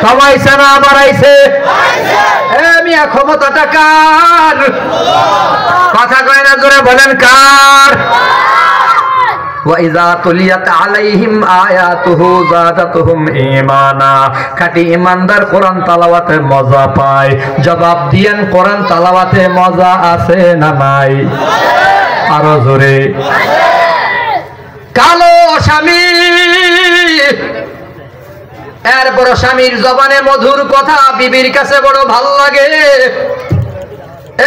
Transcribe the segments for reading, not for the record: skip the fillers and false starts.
কমাইছে না বাড়াইছে? মিয়া ক্ষমতাটা কার? কথা কয় না, জোরে বলেন কার? وَإِذَا تُلِيَتْ عَلَيْهِمْ آيَاتُهُ زَادَتْهُمْ ঈমানা। খাঁটি ঈমানদার কোরআন তেলাওয়াতে মজা পায়। জবাব দিয়েন, কোরআন তেলাওয়াতে মজা আছে না নাই? আরো জোরে। কালো স্বামী, এরপর স্বামীর জবানে মধুর কথা বিবির কাছে বড় ভাল লাগে।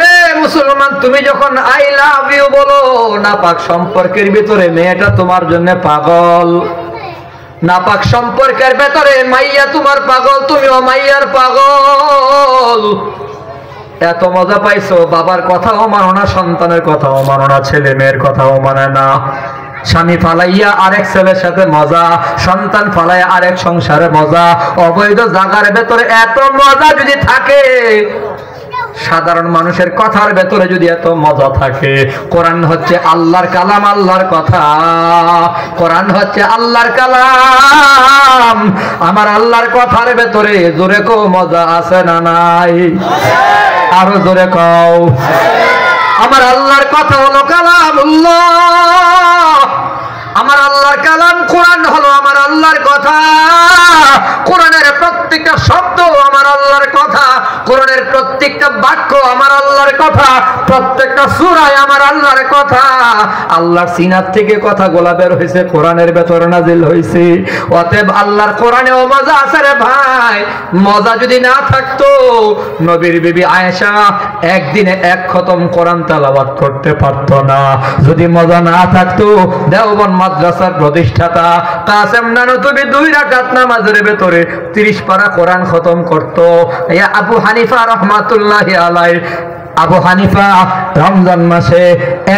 এ মুসলমান, তুমি যখন আই লাভ ইউ বলো, নাপাক সম্পর্কের ভিতরে মেয়েটা তোমার জন্য পাগল। নাপাক সম্পর্কের ভিতরে মাইয়া তোমার পাগল, তুমিও মাইয়ার পাগল। এত মজা পাইছো, বাবার কথাও মানো না, সন্তানের কথাও মানো না, ছেলে মেয়ের কথাও মানে না। স্বামী ফালাইয়া আরেক ছেলের সাথে মজা, সন্তান ফালাইয়া আরেক সংসারে মজা। অবৈধ জায়গার ভেতরে এত মজা যদি থাকে, সাধারণ মানুষের কথার ভেতরে যদি এত মজা থাকে, কোরআন হচ্ছে আল্লাহর কালাম, আল্লাহর কথা। কোরআন হচ্ছে আল্লাহর কালাম। আমার আল্লাহর কথার ভেতরে জোরে কও মজা আছে না নাই? আরো জোরে কও। আমার আল্লাহর কথা হলো কালামুল্লাহ। আমার আল্লাহর কালাম কোরআন হলো আমার আল্লাহর কথা। কোরআনের প্রত্যেকটা শব্দ আমার আল্লাহর কথা, কোরআনের প্রত্যেকটা বাক্য আমার আল্লাহর কথা, প্রত্যেকটা সূরায় আমার আল্লাহর কথা। আল্লাহর সিনাত থেকে কথাগুলো বের হয়েছে, কোরআনের ভেতরে নাজিল হয়েছে। অতএব আল্লাহর কোরআনেও মজা আছে রে ভাই। মজা যদি না থাকতো, নবীর বিবি আয়েশা একদিনে এক খতম কোরআন তেলাওয়াত করতে পারতো না। যদি মজা না থাকতো, দেওবন্দ মাদ্রাসার প্রতিষ্ঠাতা কাসেম নানতুবি 2 রাকাত নামাজের ভেতরে 30 পারা কোরআন খতম করতো। আবু হানিফা রাহমাতুল্লাহি আলাইহি, আবু হানিফা রমজান মাসে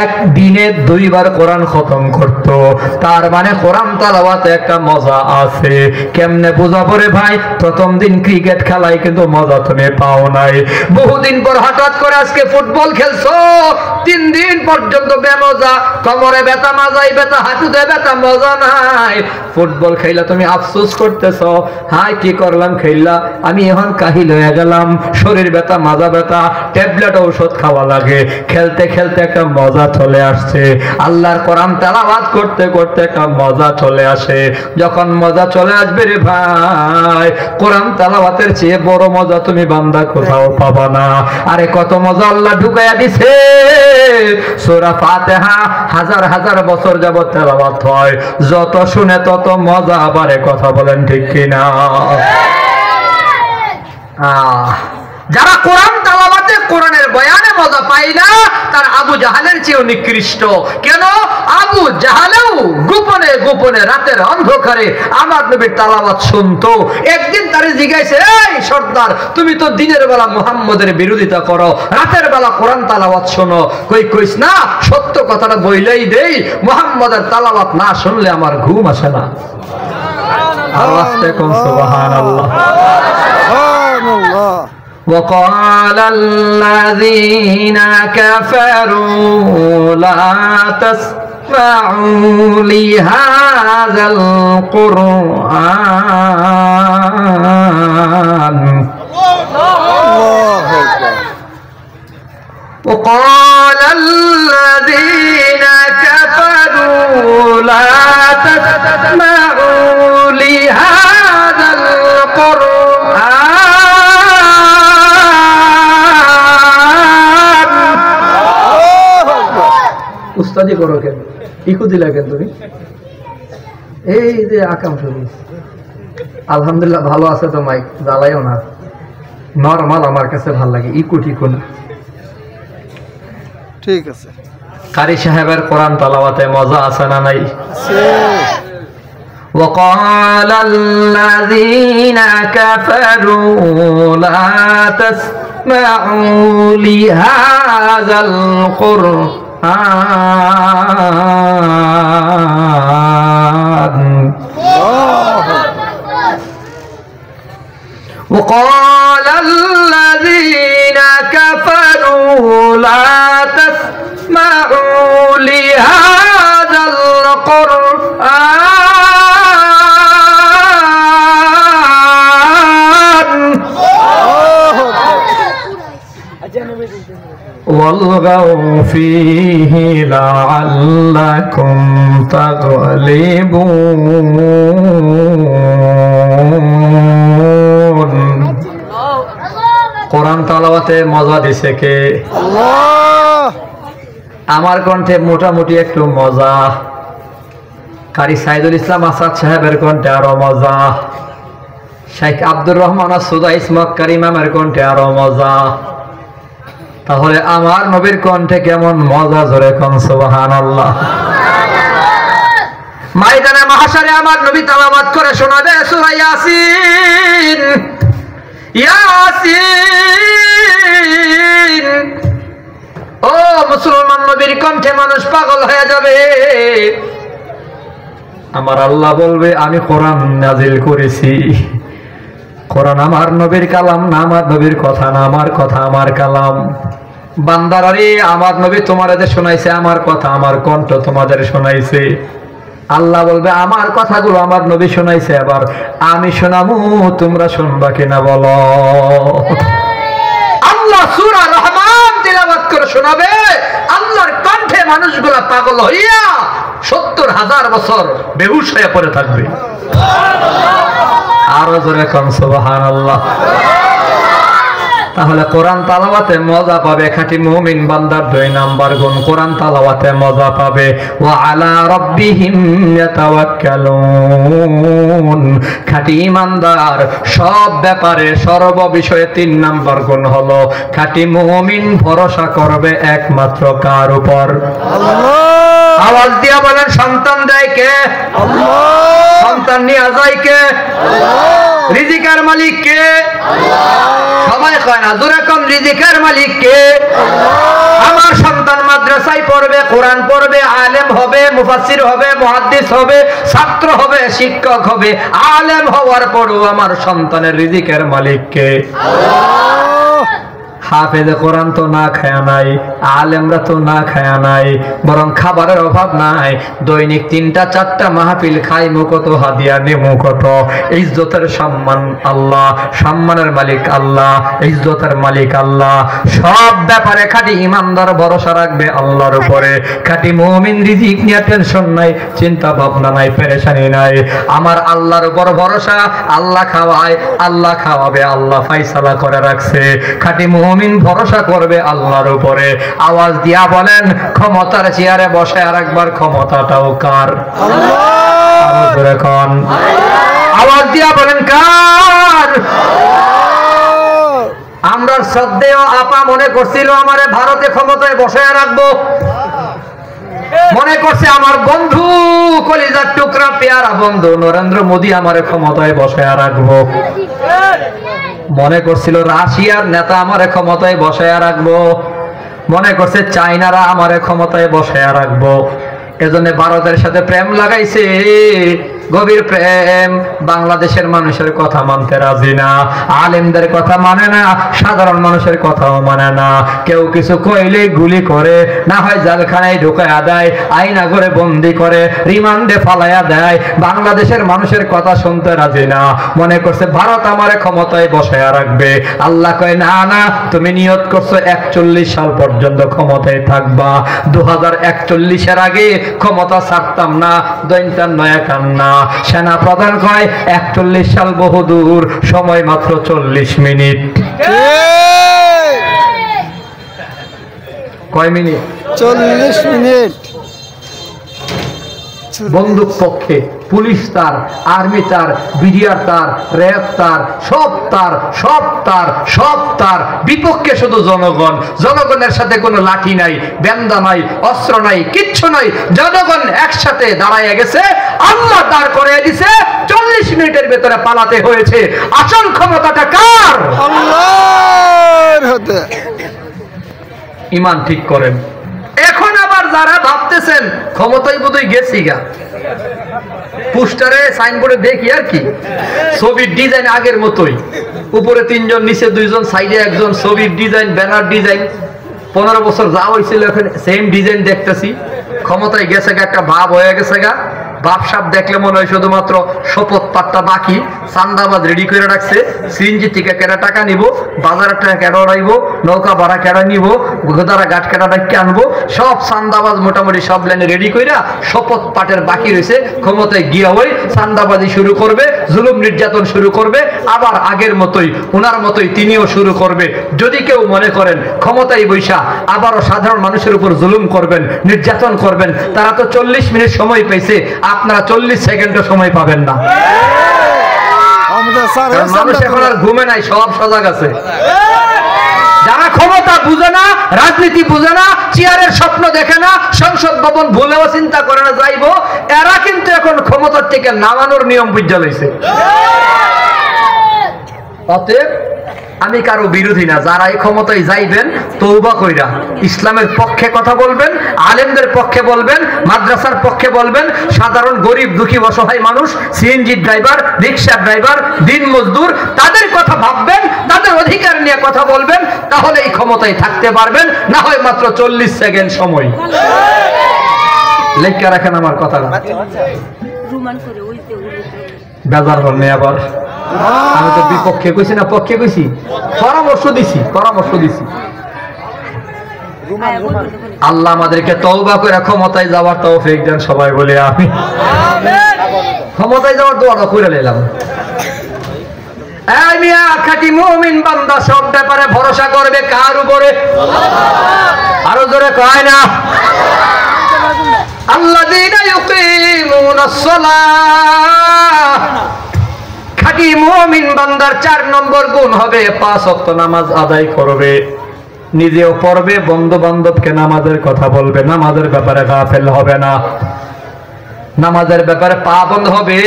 একদিনে 2 বার কোরআন খতম করত। তার মানে কোরআন তেলাওয়াতে একটা মজা আছে। কেমনে বুঝাবো রে ভাই? প্রথম দিন ক্রিকেট খেলায় কিন্তু মজা তুমি পাও নাই। বহুদিন পর হঠাৎ করে আজকে ফুটবল খেলছো, 3 দিন পর্যন্ত বেমজা, কোমরে ব্যথা, মাজায় ব্যথা, হাঁটুতে ব্যথা, মজা নাই। ফুটবল খেলা তুমি আফসোস করতেছো, হাই কি করলাম খেললা, আমি এখন কাহিল হয়ে গেলাম, শরীর ব্যথা, মাজা ব্যথা, ট্যাবলেট ঔষধ খাওয়া লাগে। খেলতে খেলতে একটা মজা চলে আসছে। আল্লাহর কোরআন তেলাওয়াত করতে করতে একটা মজা চলে আসে। যখন মজা চলে আসবে রে ভাই, কোরআন তেলাওয়াতের চেয়ে বড় মজা তুমি বান্দা কোথাও পাবা না। আরে কত মজা আল্লাহ ঢুকাইয়া দিছে। সূরা ফাতিহা হাজার হাজার বছর যাবত তেলাওয়াত হয়, যত শুনে তত মজা। আবারে কথা বলেন ঠিক কিনা? যারা কোরআন তেলাওয়াতে, কোরআনের বয়ানে মজা পায় না, তার আবু জাহালের চেয়েও নিকৃষ্ট। কেন? আবু জাহালেও গোপনে গোপনে রাতের অন্ধকারে আমার নবীর তেলাওয়াত শুনতো। একদিন তারে জিজ্ঞাসা, এই সর্দার, তুমি তো দিনের বেলা মুহাম্মদের বিরোধিতা করো, রাতের বেলা কোরআন তেলাওয়াত শোনো। কইস না, সত্য কথাটা বইলেই দেই, মুহাম্মদের তেলাওয়াত না শুনলে আমার ঘুম আসে না। আওয়াজ দেখুন, সুবহানাল্লাহ। সুবহানাল্লাহ। وقال الذين كفروا لا تسمعوا لهذا القرآن وقال الذين كفروا لا تسمعوا لهذا القرآن উস্তাদি করো কেন? ইকু দিলা কেন তুমি? এই যে আকাম শুনি। আলহামদুলিল্লাহ ভালো আছে তো মাইক, জ্বালাইও না, নরমাল আমার কাছে ভালো লাগে, ইকু টিকু না। ঠিক আছে। কারি সাহেবের কোরআন তেলাওয়াতে মজা আছে না নাই? وقال الذين كفروا لا تسمعوا لهذا القرآن وقال الذين كفروا لا تسمعوا لهذا القرآن ওয়ালগাউ ফীহি লাআল্লাকুম তাগলিবুন। কোরআন তেলাওয়াতে মজা দিছে কে? আল্লাহ। আমার কণ্ঠে মোটামুটি একটু মজা, কারি সাইদুল ইসলাম আসাদ সাহেবের কণ্ঠে আরো মজা, শেখ আব্দুর রহমান সুদাইস মক্কারি ইমামের কণ্ঠে আরো মজা। তাহলে আমার নবীর কণ্ঠে কেমন মজা, জোরে কোন সুবহানাল্লাহ। ময়দানে মাহশারে আমার নবী তেলাওয়াত করে শোনাবে সূরা ইয়াসিন। ইয়াসিন, ও মুসলমান নবীর কণ্ঠে মানুষ পাগল হয়ে যাবে। আমার আল্লাহ বলবে আমি কোরআন নাজিল করেছি। কোরআন আমার নবীর কালাম না, আমার নবীর কথা না, আমার কথা আমার কালাম। বান্দারারে, আমার নবী তোমাদের শোনাইছে আমার কথা, আমার কণ্ঠ তোমাদের শোনাইছে। আল্লাহ বলবে আমার কথাগুলো আমার নবী শোনাইছে, এবার আমি শোনাবো, তোমরা শুনবা কিনা বলো। আল্লাহ সূরা রহমান তিলাওয়াত করে শোনাবে, আল্লাহর কণ্ঠে মানুষগুলা পাগল হইয়া ৭০,০০০ বছর বেহুশ হয়ে পড়ে থাকবে। আরো জোরে কোন সুবহানাল্লাহ। তাহলে কোরআন তেলাওয়াতে মজা পাবে খাঁটি মুমিন বান্দার ২ নাম্বার গুণ, কোরআন তেলাওয়াতে মজা পাবে। ওয়া আলা রাব্বিহিম ইয়াতাওয়াক্কালুন, খাঁটি ঈমানদার সব ব্যাপারে সর্ব বিষয়ে ৩ নাম্বার গুণ হলো খাঁটি মুমিন ভরসা করবে একমাত্র কার উপর? আল্লাহ। আওয়াজ দিয়া বলেন সন্তান দেয় কে? আল্লাহ। সন্তান নিয়ে যায় কে? আল্লাহ। রিজিকের মালিক কে? আল্লাহ। সবাই কয় না, জোরে কোন রিজিকের মালিক কে? আল্লাহ। আমার সন্তান মাদ্রাসায় পড়বে, কোরআন পড়বে, আলেম হবে, মুফাসসির হবে, মুহাদ্দিস হবে, ছাত্র হবে, শিক্ষক হবে। আলেম হওয়ার পরও আমার সন্তানের রিজিকের মালিক কে? আল্লাহ। হাফেজে কোরআন তো না খায়া নাই, আলেমরা তো না খায়া নাই, বরং খাবারের অভাব নাই। দৈনিক ৩টা-৪টা মাহফিল খাই, মুখত হাদিয়া নেমু কত। ইজ্জতের সম্মান আল্লাহ, সম্মানের মালিক আল্লাহ, ইজ্জতের মালিক আল্লাহ। সব ব্যাপারে খাঁটি ঈমানদার ভরসা রাখবে আল্লাহর উপরে। খাঁটি মুমিন রিজিক নিয়ে টেনশন নাই, চিন্তা ভাবনা নাই, পেরেশানি নাই। আমার আল্লাহর উপর ভরসা, আল্লাহ খাওয়ায়, আল্লাহ খাওয়াবে, আল্লাহ ফায়সালা করে রাখছে। খাঁটি মুমিন ভরসা করবে আল্লাহর উপরে। আওয়াজ দিয়া বলেন ক্ষমতার চেয়ারে বসে আর একবার ক্ষমতাটাও কার? আল্লাহ। আওয়াজ দিয়া বলেন কার? আমরা শ্রদ্ধেয় আপা মনে করছিল আমারে ভারতে ক্ষমতায় বসে রাখবো, মনে করছে আমার বন্ধু কলিজার টুকরা পেয়ারা বন্ধু নরেন্দ্র মোদী আমারে ক্ষমতায় বসে রাখবো, মনে করছিল রাশিয়ার নেতা আমারে ক্ষমতায় বসায় রাখবো, মনে করছে চাইনারা আমারে ক্ষমতায় বসায় রাখবো। এজন্য ভারতের সাথে প্রেম লাগাইছে, গভীর প্রেম। বাংলাদেশের মানুষের কথা মানতে রাজি না, আলেমদের কথা মানে না, সাধারণ মানুষের কথাও মানে না। কেউ কিছু কইলেই গুলি করে, না হয় জেলখানায় ঢুকায়া দেয়, আয়না করে বন্দি করে, রিমান্ডে ফালাইয়া দেয়। বাংলাদেশের মানুষের কথা শুনতে রাজি না, মনে করছে ভারত আমারে ক্ষমতায় বসায়া রাখবে। আল্লাহ কয় না না, তুমি নিয়ত করছো ৪১ সাল পর্যন্ত ক্ষমতায় থাকবা, ২০৪১-এর আগে ক্ষমতা ছাড়তাম না, দৈন্তান নয়া কান্না। সেনা প্রধান কয় ৪১ সাল বহুদূর, সময় মাত্র ৪০ মিনিট। কয় মিনিট? ৪০ মিনিট। বন্দুক পক্ষে পুলিশ তার, আর্মি তার, বিডিআর তার, র্যাব তার, সব তার, সব তার, সব তার। বিপক্ষে শুধু জনগণ। জনগণের সাথে কোনো লাঠি নাই, বেন্দা নাই, অস্ত্র নাই, কিচ্ছু নাই। জনগণ একসাথে দাঁড়াইয়া গেছে, আল্লাহ দাঁড় করে দিছে। ৪০ মিনিটের ভেতরে পালাতে হয়েছে। আসল ক্ষমতাটা কার? আল্লাহর হাতে। ঈমান ঠিক করেন। এখন আবার যারা ভাবতেছেন ক্ষমতায় বোধহয় গেছি গা, পোস্টারে সাইনবোর্ডে দেখি আর কি, ছবির ডিজাইন আগের মতোই, উপরে ৩ জন, নিচে ২ জন, সাইডে ১ জন, ছবির ডিজাইন, ব্যানার ডিজাইন ১৫ বছর যা হয়েছিল এখন সেম ডিজাইন দেখতেছি। ক্ষমতায় গেছে গা, একটা ভাব হয়ে গেছে গা। বাপসাপ দেখলে মনে হয় শুধুমাত্র শপথ পাট্টা বাকি, চান্দাবাদ রেডি করে রাখছে, সিএনজি থেকে কেটা টাকা নিব, বাজারের টাকা কেটা উড়াইব, নৌকা ভাড়া কেটা নিব, গোদারা ঘাট কেটা ডাকি আনবো, সব চান্দাবাজ মোটামুটি সব লাইনে রেডি কইরা শপথ পাটের বাকি রয়েছে। ক্ষমতায় গিয়া ওই চান্দাবাজি শুরু করবে, জুলুম নির্যাতন শুরু করবে, আবার আগের মতোই উনার মতোই তিনিও শুরু করবে। যদি কেউ মনে করেন ক্ষমতায় বৈশা আবারও সাধারণ মানুষের উপর জুলুম করবেন, নির্যাতন করবেন, তারা তো 40 মিনিট সময় পেয়েছে, আপনারা 40 সেকেন্ডও সময় পাবেন না। মানুষ এখন আর ঘুমে নাই, সব সজাগ আছে। যারা ক্ষমতা বুঝে না, রাজনীতি বুঝে না, চেয়ারের স্বপ্ন দেখে না, সংসদ ভবন ভুলেও চিন্তা করে না যাইব, এরা কিন্তু এখন ক্ষমতার থেকে নামানোর নিয়ম বুঝা লইছে। অতএব আমি কারো বিরোধী না, যারা এই ক্ষমতায় যাইবেন তওবা কইরা ইসলামের পক্ষে কথা বলবেন, আলেমদের পক্ষে বলবেন, মাদ্রাসার পক্ষে বলবেন, সাধারণ গরিব দুঃখী অসহায় মানুষ, সিএনজি ড্রাইভার, রিক্সা ড্রাইভার, দিন মজদুর, তাদের কথা ভাববেন, তাদের অধিকার নিয়ে কথা বলবেন, তাহলে এই ক্ষমতায় থাকতে পারবেন। না হয় মাত্র 40 সেকেন্ড সময়। লেখা রাখেন আমার কথাটা, বেজার হল নেই আবার। আমি তো বিপক্ষে কইছি না পক্ষে কইছি, পরামর্শ দিছি। আল্লাহ আমাদেরকে তওবা করে ক্ষমতায় যাওয়ার তৌফিক দেন সবাই বলে আমি। ক্ষমতায় যাওয়ার দোয়াটা কইরা নিলাম। এই মিয়া, খাঁটি মুমিন বান্দা সব ব্যাপারে ভরসা করবে কার উপরে? আরো জোরে কয় না, আল্লাযীনা ইউকিমুনাস সালাহ। খাঁটি মুমিন বান্দার 4 নম্বর গুণ হবে 5 ওয়াক্ত নামাজ আদায় করবে, নিজেও পড়বে, বন্ধু বান্ধবকে নামাজের কথা বলবে, নামাজের ব্যাপারে গাফেল হবে না, নামাজের ব্যাপারে পাবন্দ হবে,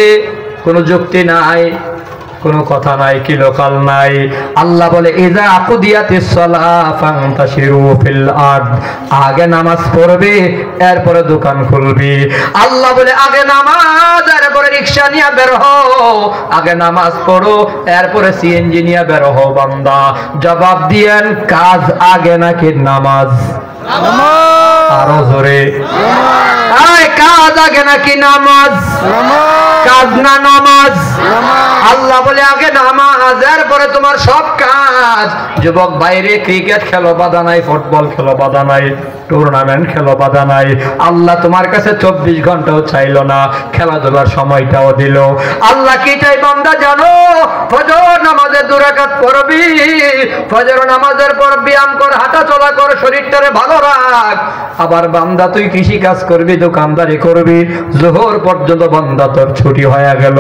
কোনো যুক্তি নাই, কোনো কথা নাই, কি লোকাল নাই। আল্লাহ বলে ইযা কুদিয়াতিস সালাহ ফান্তাশিরু ফিল আরদ, আগে নামাজ পড়বে এরপরে দোকান খুলবি। আল্লাহ বলে আগে নামাজ এরপরে রিকশা নিয়ে বের হও, আগে নামাজ পড়ো এরপরে সিএনজি নিয়ে বের হও। বান্দা জবাব দিয়েন, কাজ আগে নাকি নামাজ? আরো জোরে, কাজ আগে নাকি নামাজ? কাজ না নামাজ? আল্লাহ বলে আগে নামাজ এরপরে তোমার সব কাজ। যুবক বাইরে ক্রিকেট খেলো বাধা নাই, ফুটবল খেলো বাধা নাই, টুর্নামেন্ট খেলো বাধা নাই, আল্লাহ তোমার কাছে 24 ঘন্টাও চাইলো না, খেলাধুলার সময়টাও দিল। আল্লাহ কি চাই বান্দা জানো? ফজর নামাজে 2 রাকাত পড়বি, ফজর নামাজের পর ব্যায়াম কর, হাঁটা চলা কর, শরীরটারে ভালো রাখ। আবার বান্দা তুই কৃষি কাজ করবি, দোকানদারি করবি, যোহর পর্যন্ত বান্দা তোর ছুটি হয়ে গেল,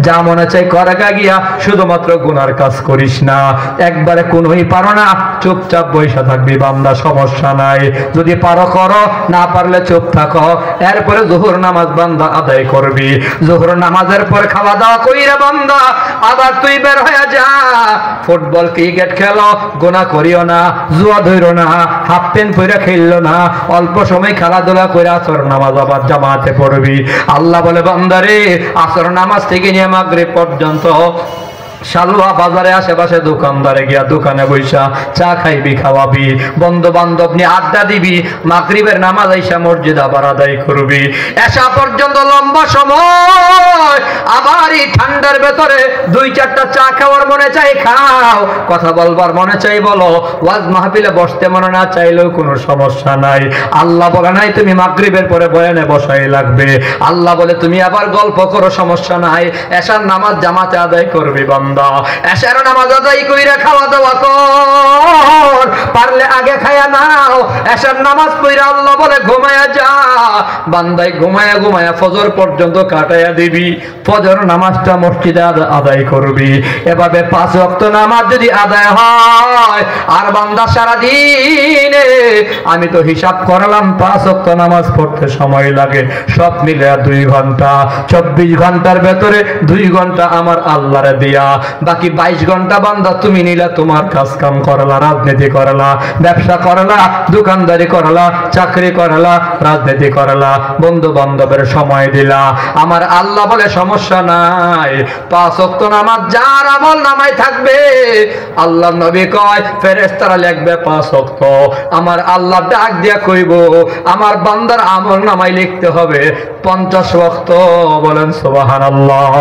যা মনে চাই করাগা গিয়া শুধুমাত্র গুনার কাজ করিস না। একবারে কোনোই পারো না, চুপচাপ বসে থাকবি বান্দা, সমস্যা নাই। যদি পারো করো, না পারলে চুপ থাকো। এরপরে যোহর নামাজ বান্দা আদায় করবি, যোহর নামাজের পর খাওয়া দাওয়া কইরা বান্দা আবার তুই বের হয়ে যা, ফুটবল ক্রিকেট খেলো, গুনাহ করিও না, জুয়া ধইরো না, হাফ প্যান্ট পরে খেললো না, অল্প সময় খেলাধুলা করে আসর নামাজ আবার জামাতে পড়বি। আল্লাহ বলে বান্দারে আসর নামাজ থেকে নিয়ে মাগরিব পর্যন্ত শালুয়া বাজারে আশেপাশে দোকানদারে গিয়া দোকানে বৈশা চা খাইবি, খাওয়াবি, বন্ধু বান্ধব নিয়ে আড্ডা দিবি, মাগরিবের নামাজ আইসা মসজিদ আবার আদায় করবি, এসা পর্যন্ত লম্বা সময়। আবার এই ঠান্ডার ভেতরে 2-4টা চা খাওয়ার মনে চাই খাও, কথা বলবার মনে চাই বলো, ওয়াজ মাহফিলে বসতে মনে না চাইলেও কোনো সমস্যা নাই। আল্লাহ বলে নাই তুমি মাগরিবের পরে বয়ানে বসাই লাগবে, আল্লাহ বলে তুমি আবার গল্প করো, সমস্যা নাই। এশার নামাজ জামাতে আদায় করবি বান্দা, এশার নামাজ আদায় কইরা খাওয়া দাওয়া কর, পারলে আগে খায়া নাও। এশার নামাজ পড়া আল্লাহ বলে ঘুমায়া যা, বান্দাই ঘুমায়া ঘুমায়া ফজর পর্যন্ত কাটায়া দিবি, ফজর নামাজটা মসজিদে আদায় করবি। এভাবে 5 ওয়াক্ত নামাজ যদি আদায় হয়, আর বান্দা সারা দিনে আমি তো হিসাব করলাম 5 ওয়াক্ত নামাজ পড়তে সময় লাগে সব মিলে 2 ঘন্টা, 24 ঘন্টার ভেতরে 2 ঘন্টা আমার আল্লাহরে দিয়া বাকি 22 ঘন্টা বান্দা তুমি নিলা, তোমার কাজ কাম করলা, রাজনীতি করলা, ব্যবসা করলা, দোকানদারি করলা, চাকরি করলা, রাজনীতি করলা, বন্ধু বান্ধবের সময় দিলা। আমার আল্লাহ বলে সমস্যা নাই, 5 ওয়াক্ত নামাজ যার আমল নামায় থাকবে, আল্লাহ নবী কয় ফেরেশতারা লিখবে 5 ওয়াক্ত। আমার আল্লাহ ডাক দিয়া কইব আমার বান্দার আমল নামায় লিখতে হবে 50 ওয়াক্ত। বলেন সুবহানাল্লাহ।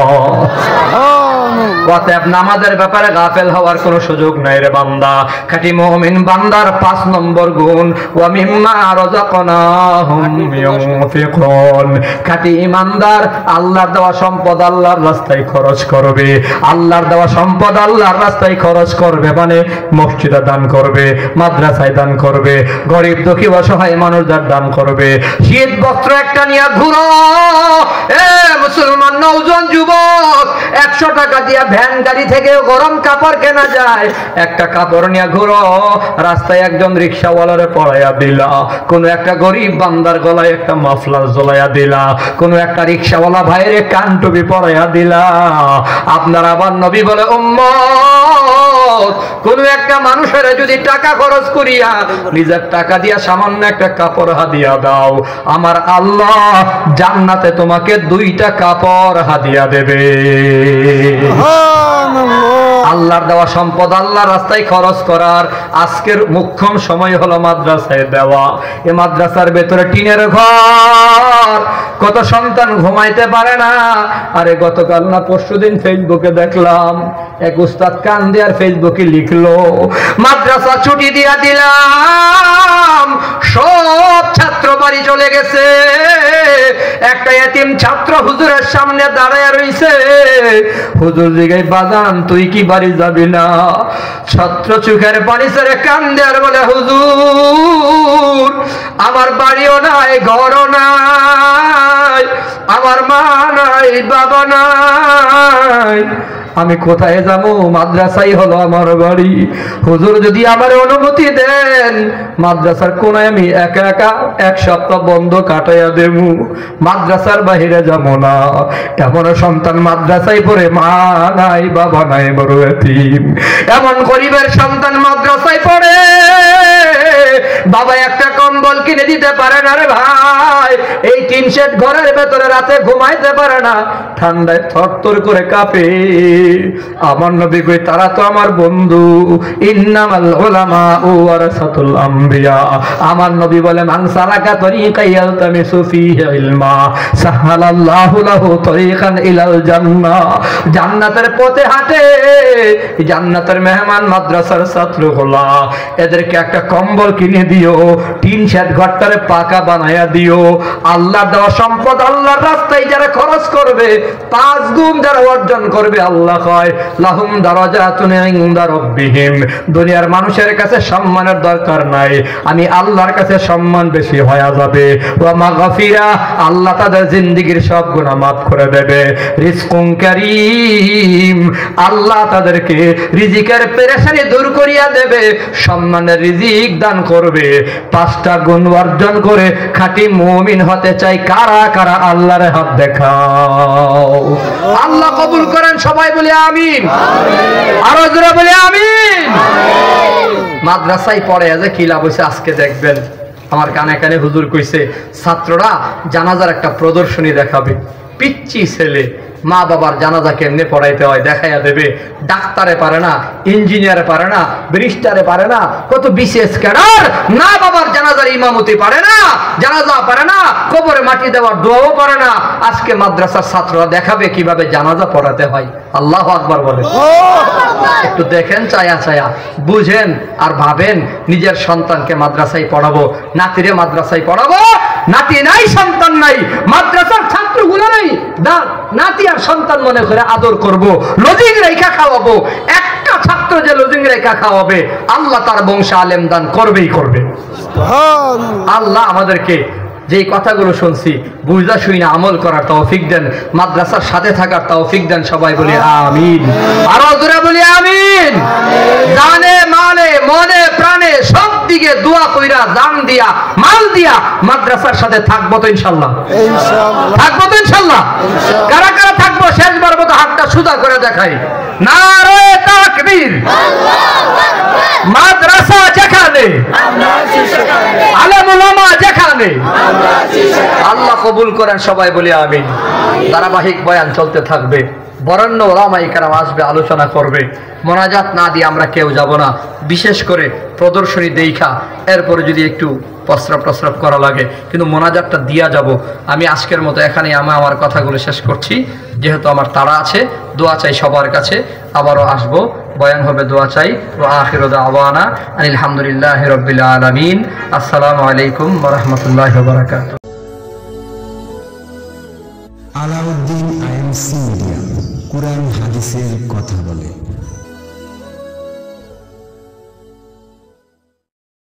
অতএব নামাজের ব্যাপারে গাফেল হওয়ার কোনো সুযোগ নাই রে বান্দা। খাঁটি মুমিন বান্দার 5 নম্বর গুণ ওয়া মিম্মা রাযাকনাহুম ইউনফিকুন। খাঁটি ঈমানদার আল্লাহর দেওয়া সম্পদ আল্লাহর রাস্তায় খরচ করবে। আল্লাহর দেওয়া সম্পদ আল্লাহর রাস্তায় খরচ করবে মানে মসজিদে দান করবে, মাদ্রাসায় দান করবে, গরিব দুঃখী অসহায় মানুষদের দান করবে। শীত বস্ত্র একটা নিয়ে ঘুরো এ মুসলমান নওজোয়ান যুবক, 100 টাকা দিয়া ভ্যান গাড়ি থেকে গরম কাপড় কেনা যায়, একটা কাপড় নিয়ে ঘুরো। রাস্তায় একজন রিক্সাওয়ালারে পড়াইয়া দিলা, কোন একটা গরিব বান্দার গলায় একটা মাফলার ঝোলাইয়া দিলা, কোন একটা রিক্সাওয়ালা ভাইরে কান টুপি পরাইয়া দিলা। আপনার আবার নবী বলে উম্মত, কোন একটা মানুষের যদি টাকা খরচ করিয়া নিজের টাকা দিয়া সামান্য একটা কাপড় হাদিয়া দাও, আমার আল্লাহ জান্নাতে তোমাকে 2টা কাপড় হাদিয়া দেবে। আল্লাহর দেওয়া সম্পদ আল্লাহর রাস্তায় খরচ করার আজকের মুখ্যম সময় হলো মাদ্রাসায় দেওয়া। এই মাদ্রাসার ভেতরে টিনের ঘর, কত সন্তান ঘুমাইতে পারে না। আরে গতকাল না পরশুদিন ফেসবুকে দেখলাম এক উস্তাদ কান্দে আর ফেসবুকে লিখলো মাদ্রাসা ছুটি দিয়া দিলাম, সব ছাত্র বাড়ি চলে গেছে, একটা এতিম ছাত্র হুজুরের সামনে দাঁড়ায় রইছে। হুজুর জিগাই বাজান তুই কি বাড়ি যাবি না? ছাত্র চোখের পানি ছেড়ে কান্দে আর বলে হুজুর আমার বাড়িও নাই, ঘরও নাই, আমার মা নাই, বাবা নাই, আমি কোথায় যাবো? মাদ্রাসাই হলো আমার বাড়ি। হুজুর যদি আমার অনুমতি দেন মাদ্রাসার কোনায় আমি একা একা 1 সপ্তাহ বন্ধ কাটাইয়া দেবো, মাদ্রাসার বাহিরে যাব না। এমন সন্তান মাদ্রাসায় পড়ে মা নাই, বাবা নাই, বড় এতিম। এমন গরিবের সন্তান মাদ্রাসায় পড়ে বাবা একটা কম্বল কিনে দিতে পারে না রে ভাই, এই টিন শেড ঘরের ভেতরে রাতে ঘুমাইতে পারে না, ঠান্ডায় থরথর করে কাঁপে। আমার নবী কই তারা তো আমার বন্ধু, ইন্নামাল উলামা ওয়ারাসাতুল আম্বিয়া। আমার নবী বলে মান সালাকা তরিকান ইয়ালতামিসু ফীহি ইলমা সাহালাল্লাহু লাহু তরিকান ইলাল জান্নাহ। জান্নাতের পথে হাঁটে, জান্নাতের মেহমান মাদ্রাসার ছাত্রগুলা, এদেরকে একটা কম্বল কিনে দিও, টিন শেড ঘরটারে পাকা বানায়া দিও। আল্লাহ দেওয়া সম্পদ আল্লাহর রাস্তায় যারা খরচ করবে 5 গুণ যারা অর্জন করবে, আল্লাহ কয় লাহুম দারাজাতুন ইনদা রাব্বিহিম। দুনিয়ার মানুষের কাছে সম্মানের দরকার নাই, আমি আল্লাহর কাছে সম্মান বেশি হয়ে যাবে। ওয়া মাগফিরা, আল্লাহ তাদের জিন্দেগীর সব গুনাহ মাফ করে দেবে। রিজকুন কারীম, আল্লাহ তাদেরকে রিজিকের পেরেশানি দূর করিয়া দেবে, সম্মানের রিজিক দান করবে। 5টা গুণ অর্জন করে খাঁটি মুমিন হতে চাই কারা কারা? আল্লাহর হাত দেখাও। আল্লাহ কবুল করেন, সবাই বলে আমিন। আরো জোরে বলে আমিন। মাদ্রাসায় পড়ে যে কি লাভ হইছে আজকে দেখবেন। আমার কানে কানে হুজুর কইছে ছাত্ররা জানাজার একটা প্রদর্শনী দেখাবে। পিচ্চি ছেলে মা বাবার জানাজা কেমনে পড়াইতে হয় দেখাইয়া দেবে। ডাক্তারে পারে না, ইঞ্জিনিয়ারে পারে না, ব্যারিস্টারে পারে না, কত বিশেষ ক্যাডার না বাবার জানাজার ইমামতি পারে না, জানাজা পারে না, কবরে মাটি দেওয়ার দোয়াও পারে না। আজকে মাদ্রাসার ছাত্ররা দেখাবে কিভাবে জানাজা পড়াতে হয়। আল্লাহু আকবার বলে। একটু দেখেন, চায়া চায়া বুঝেন আর ভাবেন নিজের সন্তানকে মাদ্রাসায় পড়াবো, নাতিরে মাদ্রাসায় পড়াবো। নাতি নাই, সন্তান নাই, মাদ্রাসার ছাত্রগুলো নাই, নাতি আর সন্তান মনে করে আদর করব, লজিং রেখা খাওয়াবো। একটা ছাত্র যে লজিং রেখা খাওয়াবে আল্লাহ তার বংশে আলেম দান করবেই করবে। আল্লাহ আমাদেরকে যেই কথাগুলো শুনছি বুঝা শুই না আমল করার তৌফিক দেন, মাদ্রাসার সাথে থাকার তৌফিক দেন। সবাই বলি আমিন। আরো জোরে বলি আমিন। জানে মালে মনে প্রাণে সব দিকে দোয়া কইরা জান দিয়া মাল দিয়া মাদ্রাসার সাথে থাকবো তো ইনশাআল্লাহ। থাকবো তো ইনশাআল্লাহ। কারা কারা থাকবো শেষবার মতো হাতটা সুদা করে দেখাই। নারে তাকবীর। মাদ্রাসা যেখানে, আলেম ওলামা যেখানে, আল্লাহ কবুল করেন, সবাই বলি আমিন। ধারাবাহিক বয়ান চলতে থাকবে, বরেণ্য ওলামায়ে কেরাম আসবে, আলোচনা করবে। মোনাজাত না দিয়ে আমরা কেউ যাব না, বিশেষ করে প্রদর্শনী দেখা এরপরে যদি একটু প্রস্রাব করা লাগে, কিন্তু মোনাজাতটা দিয়া যাব। আমি আজকের মতো এখানেই আমার কথাগুলো শেষ করছি, যেহেতু আমার তাড়া আছে। দোয়া চাই সবার কাছে, আবারও আসবো, বয়ান হবে, দোয়া চাই। ওয়া আখিরু দাওয়ানা আলহামদুলিল্লাহি রাব্বিল আলামিন। আসসালামু আলাইকুম ওয়া রাহমাতুল্লাহি ওয়া বারাকাতুহু। আলাউদ্দিন আইএমসি মিডিয়া, কুরআন হাদিসের কথা বলে।